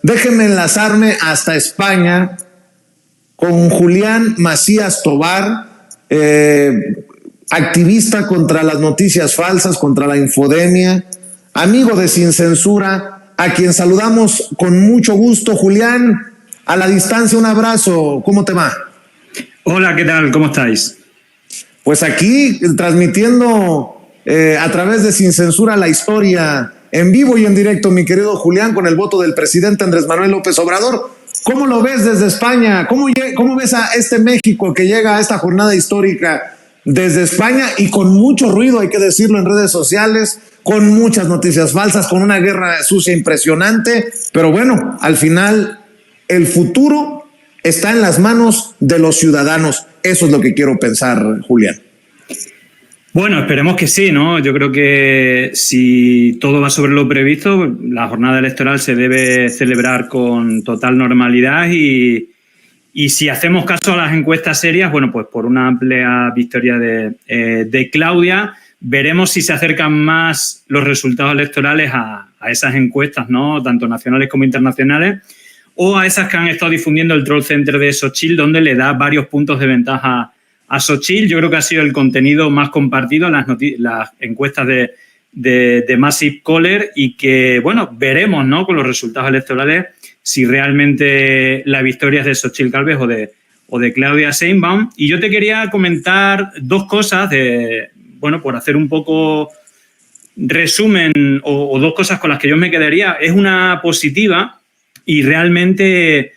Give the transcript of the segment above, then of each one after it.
Déjenme enlazarme hasta España con Julián Macías Tobar, activista contra las noticias falsas, contra la infodemia, amigo de Sin Censura, a quien saludamos con mucho gusto. Julián, a la distancia, un abrazo. ¿Cómo te va? Hola, ¿qué tal? ¿Cómo estáis? Pues aquí transmitiendo a través de Sin Censura la historia en vivo y en directo, mi querido Julián, con el voto del presidente Andrés Manuel López Obrador. ¿Cómo lo ves desde España? ¿Cómo ves a este México que llega a esta jornada histórica desde España y con mucho ruido, hay que decirlo, en redes sociales, con muchas noticias falsas, con una guerra sucia impresionante? Pero bueno, al final el futuro está en las manos de los ciudadanos. Eso es lo que quiero pensar, Julián. Bueno, esperemos que sí, ¿no? Yo creo que si todo va sobre lo previsto, la jornada electoral se debe celebrar con total normalidad y si hacemos caso a las encuestas serias, bueno, pues por una amplia victoria de Claudia, veremos si se acercan más los resultados electorales a esas encuestas, ¿no? Tanto nacionales como internacionales, o a esas que han estado difundiendo el Troll Center de Xochitl, donde le da varios puntos de ventaja a Xochitl. Yo creo que ha sido el contenido más compartido en las encuestas de Massive Caller y que, bueno, veremos, ¿no?, con los resultados electorales si realmente la victoria es de Xochitl Gálvez o de Claudia Sheinbaum. Y yo te quería comentar dos cosas, por hacer un poco resumen o dos cosas con las que yo me quedaría. Es una positiva y realmente...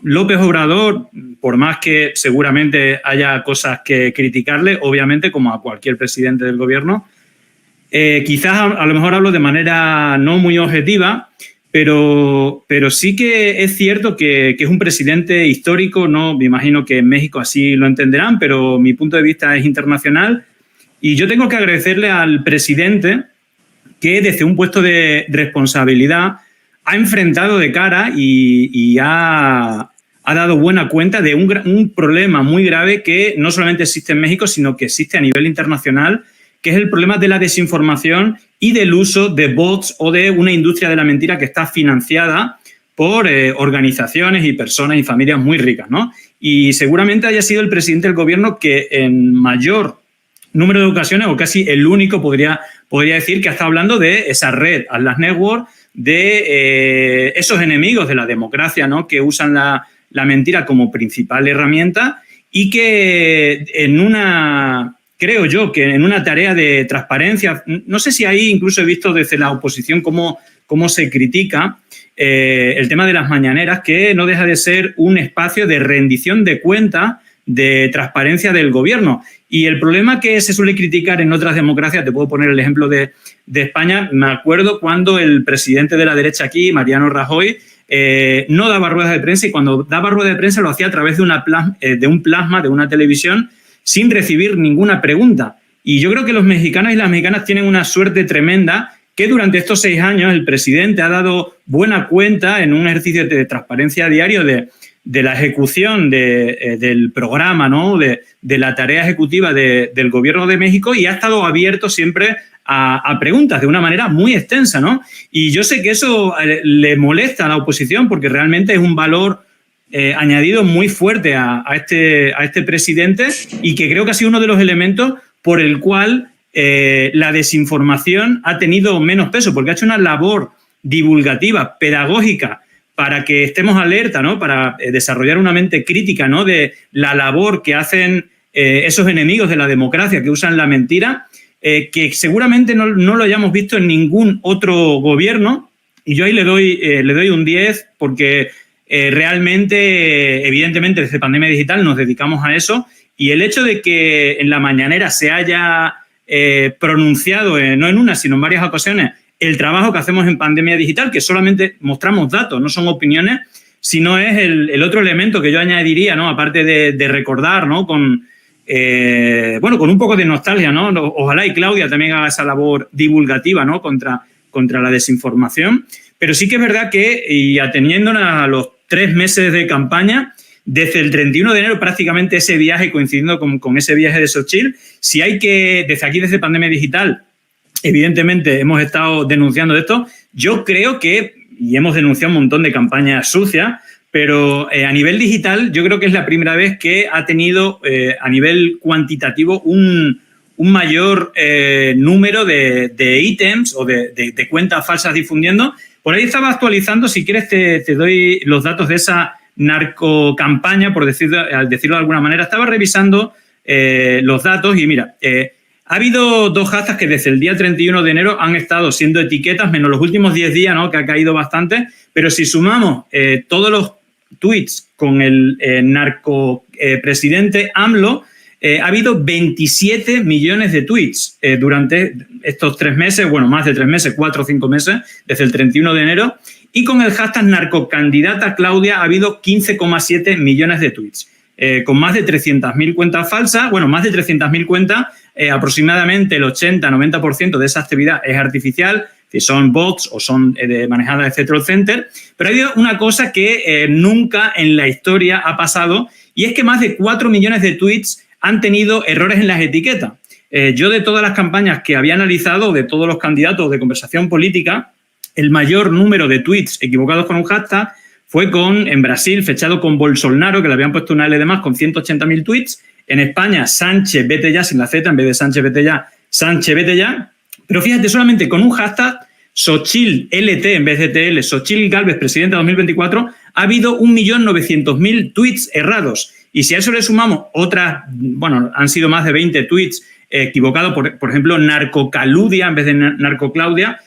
López Obrador, por más que seguramente haya cosas que criticarle, obviamente, como a cualquier presidente del gobierno, quizás a lo mejor hablo de manera no muy objetiva, pero sí que es cierto que es un presidente histórico, ¿no? Me imagino que en México así lo entenderán, pero mi punto de vista es internacional y yo tengo que agradecerle al presidente que desde un puesto de responsabilidad ha enfrentado de cara y ha dado buena cuenta de un problema muy grave que no solamente existe en México, sino que existe a nivel internacional, que es el problema de la desinformación y del uso de bots o de una industria de la mentira que está financiada por organizaciones y personas y familias muy ricas, ¿no? Y seguramente haya sido el presidente del gobierno que en mayor número de ocasiones, o casi el único, podría decir que está hablando de esa red, Atlas Network, de esos enemigos de la democracia, ¿no?, que usan la mentira como principal herramienta y que creo yo que en una tarea de transparencia, no sé si ahí incluso he visto desde la oposición cómo se critica el tema de las mañaneras, que no deja de ser un espacio de rendición de cuentas, de transparencia del gobierno. Y el problema que se suele criticar en otras democracias, te puedo poner el ejemplo de España, me acuerdo cuando el presidente de la derecha aquí, Mariano Rajoy, no daba ruedas de prensa, y cuando daba ruedas de prensa lo hacía a través de un plasma, de una televisión, sin recibir ninguna pregunta. Y yo creo que los mexicanos y las mexicanas tienen una suerte tremenda que durante estos 6 años el presidente ha dado buena cuenta en un ejercicio de transparencia diario de la ejecución del programa, ¿no?, de la tarea ejecutiva del Gobierno de México, y ha estado abierto siempre a preguntas de una manera muy extensa, ¿no? Y yo sé que eso le molesta a la oposición porque realmente es un valor añadido muy fuerte a este presidente, y que creo que ha sido uno de los elementos por el cual la desinformación ha tenido menos peso, porque ha hecho una labor divulgativa, pedagógica, para que estemos alerta, ¿no?, para desarrollar una mente crítica, ¿no?, de la labor que hacen esos enemigos de la democracia que usan la mentira, que seguramente no lo hayamos visto en ningún otro gobierno. Y yo ahí le doy un 10 porque realmente, evidentemente, desde Pandemia Digital nos dedicamos a eso, y el hecho de que en la mañanera se haya pronunciado, no en una, sino en varias ocasiones, el trabajo que hacemos en Pandemia Digital, que solamente mostramos datos, no son opiniones, sino es el otro elemento que yo añadiría, ¿no?, aparte de recordar, ¿no?, con un poco de nostalgia, ¿no? Ojalá y Claudia también haga esa labor divulgativa, ¿no?, contra la desinformación. Pero sí que es verdad que, y ateniéndonos a los 3 meses de campaña, desde el 31 de enero, prácticamente ese viaje coincidiendo con ese viaje de Xochitl, si hay que, desde aquí, desde Pandemia Digital, evidentemente hemos estado denunciando esto. Yo creo que, y hemos denunciado un montón de campañas sucias, pero a nivel digital yo creo que es la primera vez que ha tenido a nivel cuantitativo un mayor número de ítems o de cuentas falsas difundiendo. Por ahí estaba actualizando, si quieres te doy los datos de esa narcocampaña, por decirlo de alguna manera. Estaba revisando los datos y mira, ha habido 2 hashtags que desde el día 31 de enero han estado siendo etiquetas, menos los últimos 10 días, ¿no?, que ha caído bastante, pero si sumamos todos los tweets con el narcopresidente AMLO, ha habido 27 millones de tweets durante estos 3 meses, bueno, más de 3 meses, 4 o 5 meses, desde el 31 de enero, y con el hashtag narcocandidata Claudia ha habido 15,7 millones de tweets, con más de 300.000 cuentas falsas, bueno, más de 300.000 cuentas, aproximadamente el 80-90% de esa actividad es artificial, si son bots o son manejadas de troll center, pero ha habido una cosa que nunca en la historia ha pasado, y es que más de 4 millones de tweets han tenido errores en las etiquetas. Yo, de todas las campañas que había analizado, de todos los candidatos de conversación política, el mayor número de tweets equivocados con un hashtag fue en Brasil, fechado con Bolsonaro, que le habían puesto una L de más, con 180.000 tweets. En España, Sánchez vete ya, sin la Z, en vez de Sánchez vete ya, Sánchez vete ya. Pero fíjate, solamente con un hashtag, Xochitl LT en vez de TL, Xochitl Gálvez, presidenta 2024, ha habido 1.900.000 tweets errados. Y si a eso le sumamos otras, bueno, han sido más de 20 tweets equivocados, por ejemplo, narcocaludia en vez de narcoclaudia,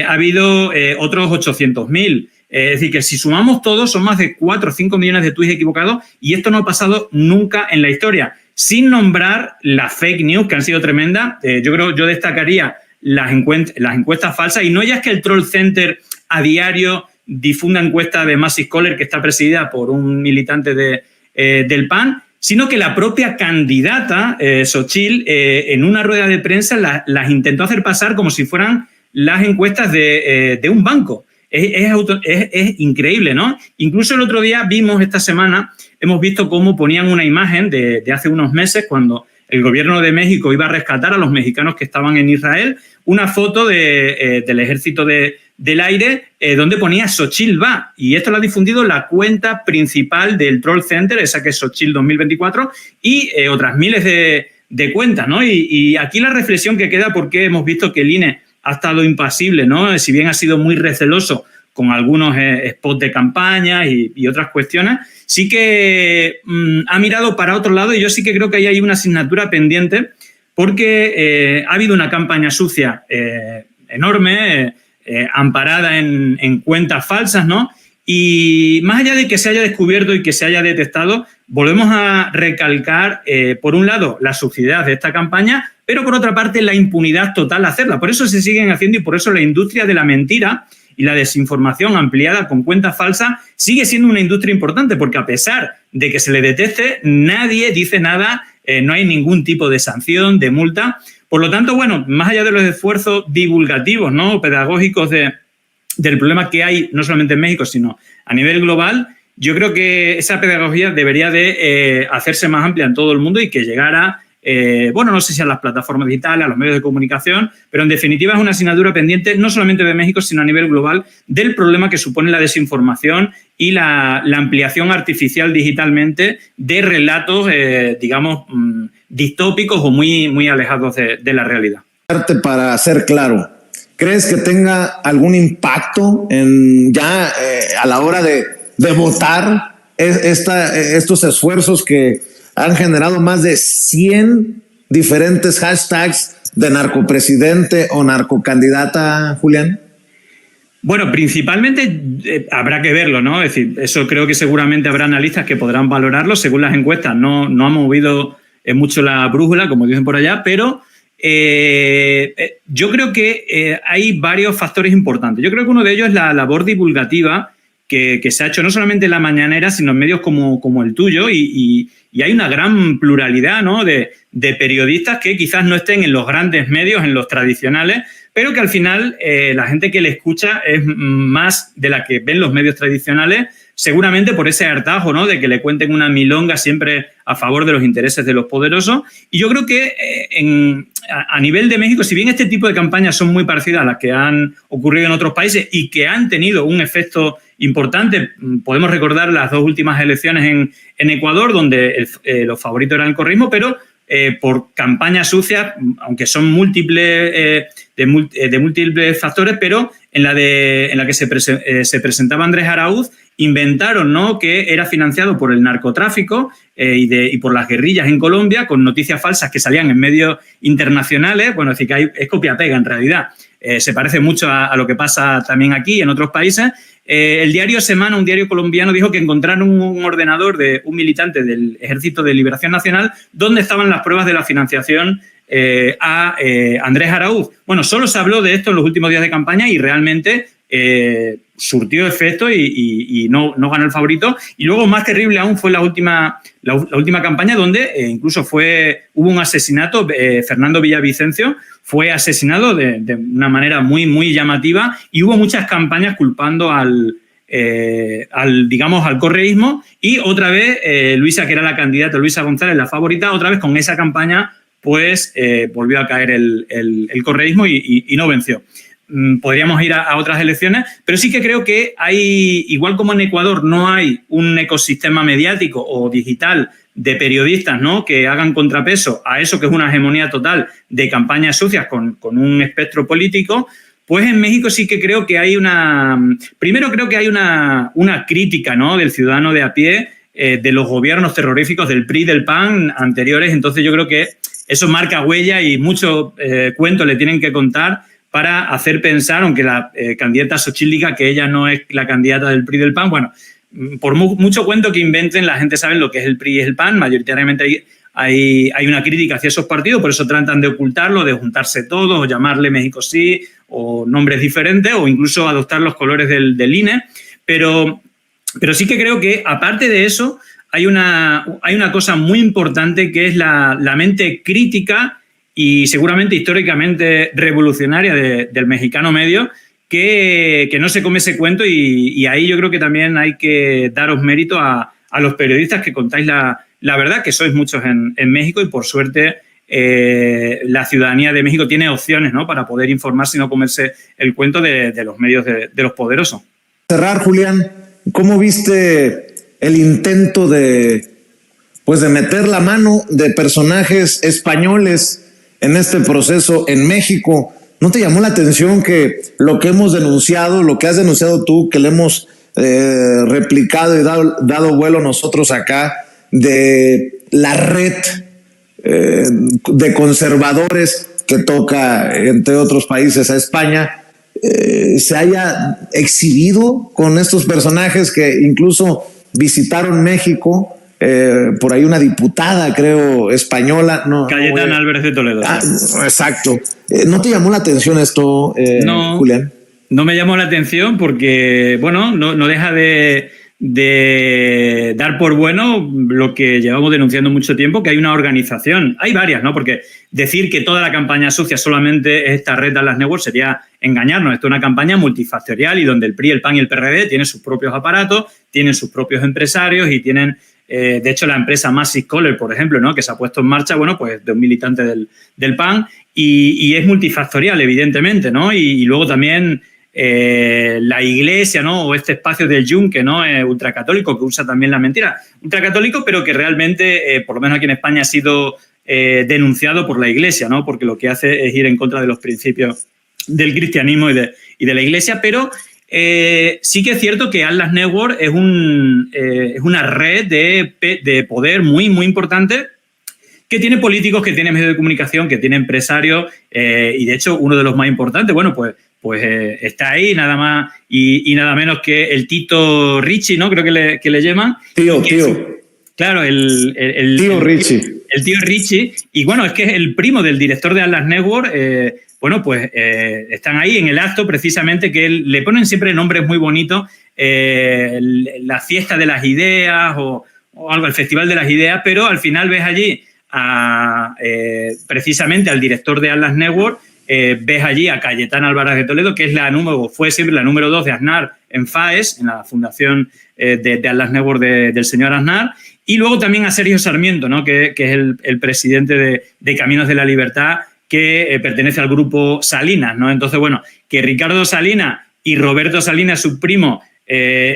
ha habido otros 800.000. Es decir, que si sumamos todos son más de 4 o 5 millones de tweets equivocados, y esto no ha pasado nunca en la historia. Sin nombrar las fake news, que han sido tremendas. Yo destacaría las encuestas falsas, y no ya es que el Troll Center a diario difunda encuestas de Massive Caller, que está presidida por un militante del PAN, sino que la propia candidata, Xochitl, en una rueda de prensa las intentó hacer pasar como si fueran las encuestas de un banco. Es increíble, ¿no? Incluso el otro día esta semana, hemos visto cómo ponían una imagen de hace unos meses, cuando el gobierno de México iba a rescatar a los mexicanos que estaban en Israel, una foto del ejército del aire donde ponía Xochitl va, y esto lo ha difundido la cuenta principal del Troll Center, esa que es Xochitl 2024, y otras miles de cuentas, ¿no? Y aquí la reflexión que queda, porque hemos visto que el INE ha estado impasible, ¿no? Si bien ha sido muy receloso con algunos spots de campaña y otras cuestiones, sí que ha mirado para otro lado, y yo sí que creo que ahí hay una asignatura pendiente, porque ha habido una campaña sucia enorme, amparada en cuentas falsas, ¿no? Y más allá de que se haya descubierto y que se haya detectado, volvemos a recalcar, por un lado, la suciedad de esta campaña, pero por otra parte la impunidad total de hacerla. Por eso se siguen haciendo, y por eso la industria de la mentira y la desinformación ampliada con cuentas falsas sigue siendo una industria importante, porque a pesar de que se le detecte, nadie dice nada, no hay ningún tipo de sanción, de multa. Por lo tanto, bueno, más allá de los esfuerzos divulgativos, ¿no?, pedagógicos del problema que hay no solamente en México, sino a nivel global, yo creo que esa pedagogía debería de hacerse más amplia en todo el mundo, y que llegara, bueno, no sé si a las plataformas digitales, a los medios de comunicación, pero en definitiva es una asignatura pendiente no solamente de México, sino a nivel global, del problema que supone la desinformación y la ampliación artificial digitalmente de relatos, digamos, distópicos o muy, muy alejados de la realidad. Para ser claro, ¿crees que tenga algún impacto a la hora de votar estos esfuerzos que han generado más de 100 diferentes hashtags de narcopresidente o narcocandidata, Julián? Bueno, principalmente habrá que verlo, ¿no? Es decir, eso creo que seguramente habrá analistas que podrán valorarlo. Según las encuestas, no ha movido mucho la brújula, como dicen por allá, pero yo creo que hay varios factores importantes. Yo creo que uno de ellos es la labor divulgativa que se ha hecho no solamente en la mañanera, sino en medios como el tuyo, y hay una gran pluralidad, ¿no?, de periodistas que quizás no estén en los grandes medios, en los tradicionales, pero que al final la gente que le escucha es más de la que ven los medios tradicionales, seguramente por ese hartazgo, ¿no?, de que le cuenten una milonga siempre a favor de los intereses de los poderosos. Y yo creo que a nivel de México, si bien este tipo de campañas son muy parecidas a las que han ocurrido en otros países y que han tenido un efecto importante, podemos recordar las 2 últimas elecciones en Ecuador, donde los favoritos eran el correísmo, pero por campañas sucias, aunque son múltiples, de múltiples factores, pero en la que se presentaba Andrés Araúz, inventaron, ¿no?, que era financiado por el narcotráfico y por las guerrillas en Colombia, con noticias falsas que salían en medios internacionales. Bueno, es decir, que es copia-pega en realidad. Se parece mucho a lo que pasa también aquí en otros países. El diario Semana, un diario colombiano, dijo que encontraron un ordenador de un militante del Ejército de Liberación Nacional donde estaban las pruebas de la financiación a Andrés Araúz. Bueno, solo se habló de esto en los últimos días de campaña y realmente surtió efecto y no ganó el favorito. Y luego, más terrible aún, fue la última campaña donde incluso hubo un asesinato. Fernando Villavicencio fue asesinado de una manera muy, muy llamativa, y hubo muchas campañas culpando al correísmo, y otra vez Luisa, que era la candidata, Luisa González, la favorita, otra vez con esa campaña pues volvió a caer el correísmo y no venció. Podríamos ir a otras elecciones, pero sí que creo que hay, igual como en Ecuador no hay un ecosistema mediático o digital de periodistas, ¿no?, que hagan contrapeso a eso que es una hegemonía total de campañas sucias con un espectro político, pues en México sí que creo que hay primero creo que hay una crítica, ¿no?, del ciudadano de a pie de los gobiernos terroríficos del PRI y del PAN anteriores. Entonces yo creo que eso marca huella y mucho cuento le tienen que contar para hacer pensar, aunque la candidata Xochitl diga que ella no es la candidata del PRI y del PAN. Bueno, por mucho cuento que inventen, la gente sabe lo que es el PRI y el PAN. Mayoritariamente hay una crítica hacia esos partidos, por eso tratan de ocultarlo, de juntarse todos, o llamarle México Sí, o nombres diferentes, o incluso adoptar los colores del INE. Pero sí que creo que, aparte de eso, hay una cosa muy importante, que es la mente crítica y seguramente históricamente revolucionaria del mexicano medio, que no se come ese cuento, y ahí yo creo que también hay que daros mérito a los periodistas que contáis la verdad, que sois muchos en México, y por suerte la ciudadanía de México tiene opciones, ¿no?, para poder informarse y no comerse el cuento de los medios de los poderosos. Cerrar, Julián, ¿cómo viste el intento de meter la mano de personajes españoles en este proceso en México? ¿No te llamó la atención que lo que hemos denunciado, lo que has denunciado tú, que le hemos replicado y dado vuelo nosotros acá, de la red de conservadores que toca, entre otros países, a España, se haya exhibido con estos personajes que incluso visitaron México? Por ahí una diputada, creo, española. Cayetana Álvarez de Toledo. Exacto. ¿No te llamó la atención esto, no, Julián? No me llamó la atención porque, bueno, no deja de dar por bueno lo que llevamos denunciando mucho tiempo, que hay una organización. Hay varias, ¿no? Porque decir que toda la campaña sucia solamente es esta red Dallas Network sería engañarnos. Esto es una campaña multifactorial, y donde el PRI, el PAN y el PRD tienen sus propios aparatos, tienen sus propios empresarios y tienen... de hecho, la empresa Massive Caller, por ejemplo, ¿no?, que se ha puesto en marcha, bueno, pues de un militante del PAN, y es multifactorial, evidentemente, ¿no? Y luego también la iglesia, ¿no?, o este espacio del Yunque, ¿no?, ultracatólico, que usa también la mentira. Ultracatólico, pero que realmente, por lo menos aquí en España, ha sido denunciado por la iglesia, ¿no?, porque lo que hace es ir en contra de los principios del cristianismo y de la iglesia. Pero sí que es cierto que Atlas Network es una red de poder muy, muy importante, que tiene políticos, que tiene medios de comunicación, que tiene empresarios, y de hecho uno de los más importantes, bueno, pues está ahí nada más y nada menos que el Tito Ricci, ¿no?, creo que le llaman. Tío. Claro, el tío Ricci. El tío Ricci, y bueno, es que es el primo del director de Atlas Network. Bueno, pues están ahí en el acto, precisamente, que le ponen siempre nombres muy bonitos, la fiesta de las ideas o algo, el festival de las ideas, pero al final ves allí precisamente al director de Atlas Network ves allí a Cayetana Álvarez de Toledo, que es fue siempre la número 2 de Aznar en FAES, en la fundación de Atlas Network del señor Aznar, y luego también a Sergio Sarmiento, ¿no? que es el presidente de Caminos de la Libertad, que pertenece al grupo Salinas, ¿no? Entonces, bueno, que Ricardo Salinas y Roberto Salinas, su primo,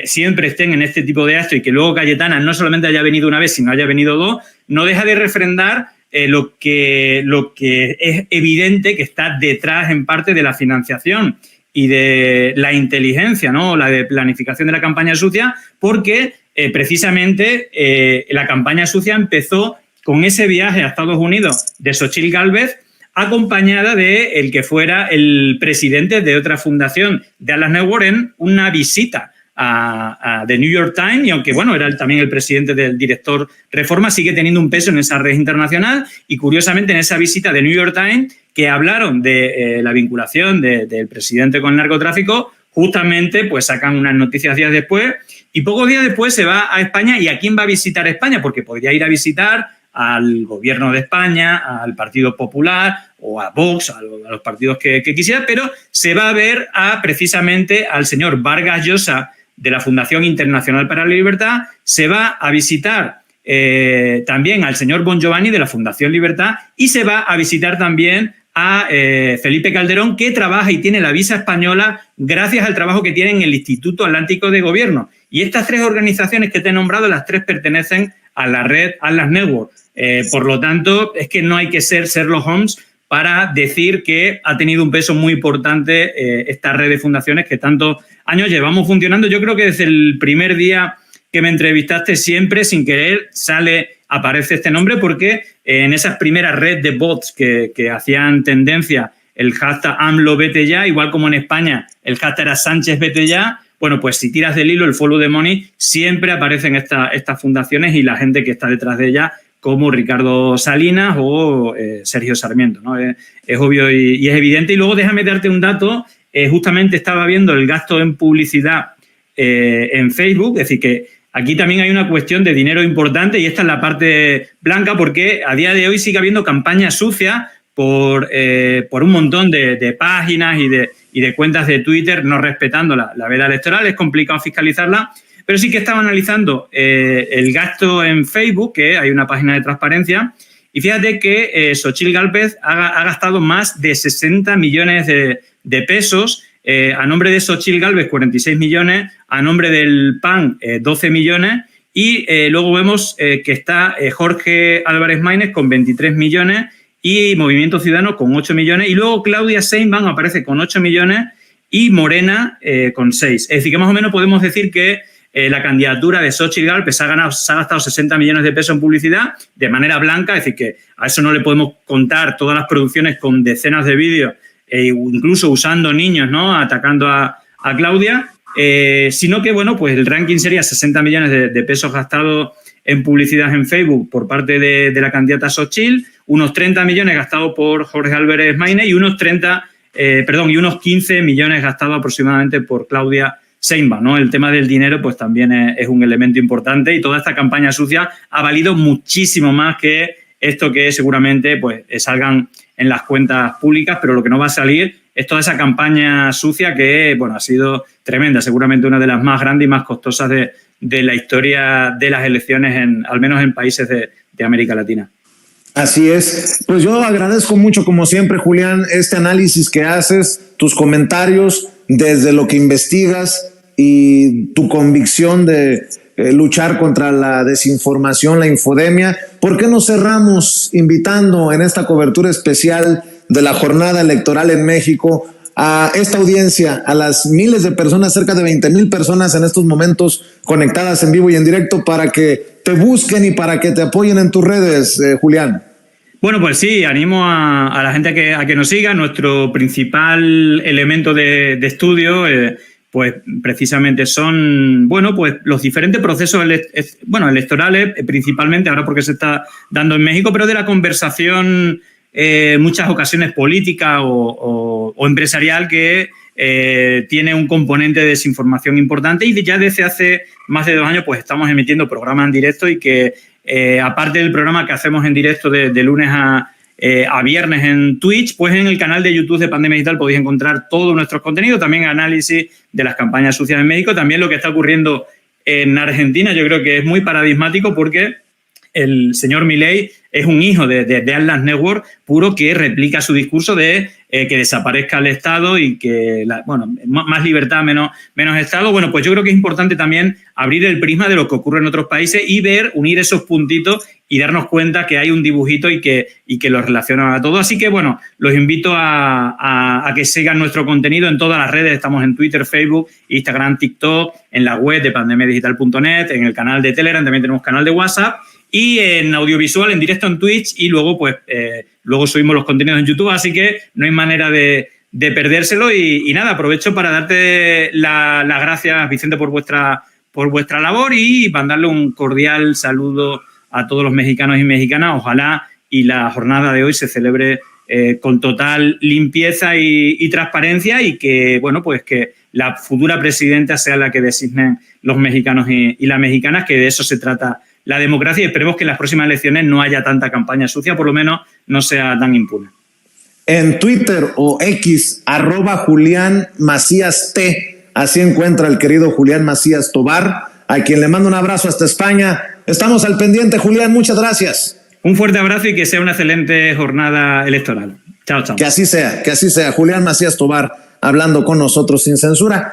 siempre estén en este tipo de actos y que luego Cayetana no solamente haya venido una vez, sino haya venido 2, no deja de refrendar lo que es evidente que está detrás en parte de la financiación y de la inteligencia, ¿no? La de planificación de la campaña sucia, porque precisamente la campaña sucia empezó con ese viaje a Estados Unidos de Xochitl Gálvez, acompañada de el que fuera el presidente de otra fundación de Atlas Network en una visita a The New York Times, y aunque bueno, era también el presidente del director Reforma, sigue teniendo un peso en esa red internacional. Y curiosamente en esa visita de New York Times, que hablaron de la vinculación del presidente con el narcotráfico, justamente pues sacan unas noticias días después, y pocos días después se va a España. ¿Y a quién va a visitar España? Porque podría ir a visitar al gobierno de España, al Partido Popular o a Vox, a los partidos que quisiera, pero se va a ver precisamente al señor Vargas Llosa de la Fundación Internacional para la Libertad, se va a visitar también al señor Bon Giovanni de la Fundación Libertad, y se va a visitar también a Felipe Calderón, que trabaja y tiene la visa española gracias al trabajo que tiene en el Instituto Atlántico de Gobierno. Y estas 3 organizaciones que te he nombrado, las 3 pertenecen a la red Atlas Network. Por lo tanto, es que no hay que ser Sherlock Holmes para decir que ha tenido un peso muy importante esta red de fundaciones que tantos años llevamos funcionando. Yo creo que desde el primer día que me entrevistaste, siempre, sin querer, aparece este nombre, porque en esas primeras redes de bots que hacían tendencia el hashtag AMLO vete ya, igual como en España el hashtag era Sánchez vete ya, bueno, pues si tiras del hilo, el follow the money, siempre aparecen estas fundaciones y la gente que está detrás de ellas, como Ricardo Salinas o Sergio Sarmiento, ¿no? Es obvio y es evidente. Y luego déjame darte un dato. Justamente estaba viendo el gasto en publicidad en Facebook, es decir, que aquí también hay una cuestión de dinero importante, y esta es la parte blanca, porque a día de hoy sigue habiendo campañas sucias por un montón de páginas y de cuentas de Twitter no respetando la veda electoral. Es complicado fiscalizarla. Pero sí que estaba analizando el gasto en Facebook, que hay una página de transparencia, y fíjate que Xochitl Gálvez ha gastado más de 60 millones de pesos, a nombre de Xochitl Gálvez 46 millones, a nombre del PAN 12 millones, y luego vemos que está Jorge Álvarez Maínez con 23 millones y Movimiento Ciudadano con 8 millones, y luego Claudia Sheinbaum aparece con 8 millones y Morena con 6. Es decir, que más o menos podemos decir que la candidatura de Xochitl Gálvez se ha gastado 60 millones de pesos en publicidad de manera blanca, es decir, que a eso no le podemos contar todas las producciones con decenas de vídeos, incluso usando niños, ¿no?, atacando a Claudia, sino que, bueno, pues el ranking sería 60 millones de pesos gastados en publicidad en Facebook por parte de la candidata Xochitl, unos 30 millones gastados por Jorge Álvarez Maínez y unos 15 millones gastados aproximadamente por Claudia Sheinbaum, ¿no? El tema del dinero pues también es un elemento importante, y toda esta campaña sucia ha valido muchísimo más que esto que seguramente pues salgan en las cuentas públicas, pero lo que no va a salir es toda esa campaña sucia que, bueno, ha sido tremenda, seguramente una de las más grandes y más costosas de la historia de las elecciones, al menos en países de América Latina. Así es. Pues yo agradezco mucho, como siempre, Julián, este análisis que haces, tus comentarios desde lo que investigas y tu convicción de luchar contra la desinformación, la infodemia. ¿Por qué no cerramos invitando en esta cobertura especial de la jornada electoral en México a esta audiencia, a las miles de personas, cerca de 20,000 personas en estos momentos conectadas en vivo y en directo, para que te busquen y para que te apoyen en tus redes, Julián? Bueno, pues sí, animo a la gente a que nos siga. Nuestro principal elemento de estudio pues precisamente son, bueno, pues los diferentes procesos electorales, principalmente ahora porque se está dando en México, pero de la conversación muchas ocasiones política o empresarial que tiene un componente de desinformación importante, y ya desde hace más de 2 años pues estamos emitiendo programas en directo, y que aparte del programa que hacemos en directo de lunes a viernes en Twitch, pues en el canal de YouTube de Pandemia Digital podéis encontrar todos nuestros contenidos, también análisis de las campañas sucias en México, también lo que está ocurriendo en Argentina. Yo creo que es muy paradigmático porque el señor Milei es un hijo de Atlas Network puro, que replica su discurso de que desaparezca el Estado y que, más libertad, menos Estado. Bueno, pues yo creo que es importante también abrir el prisma de lo que ocurre en otros países y unir esos puntitos y darnos cuenta que hay un dibujito y que los relaciona a todo. Así que, bueno, los invito a que sigan nuestro contenido en todas las redes. Estamos en Twitter, Facebook, Instagram, TikTok, en la web de pandemiadigital.net, en el canal de Telegram, también tenemos canal de WhatsApp, y en audiovisual, en directo en Twitch, y luego pues luego subimos los contenidos en YouTube, así que no hay manera de perdérselo. Y nada, aprovecho para darte las gracias, Vicente, por vuestra labor, y mandarle un cordial saludo a todos los mexicanos y mexicanas. Ojalá y la jornada de hoy se celebre con total limpieza y transparencia, y que, bueno, pues que la futura presidenta sea la que designen los mexicanos y las mexicanas, que de eso se trata la democracia, y esperemos que en las próximas elecciones no haya tanta campaña sucia, por lo menos no sea tan impune. En Twitter o X, @Julián Macías T, así encuentra el querido Julián Macías Tobar, a quien le mando un abrazo hasta España. Estamos al pendiente, Julián, muchas gracias. Un fuerte abrazo y que sea una excelente jornada electoral. Chao, chao. Que así sea, Julián Macías Tobar hablando con nosotros sin censura.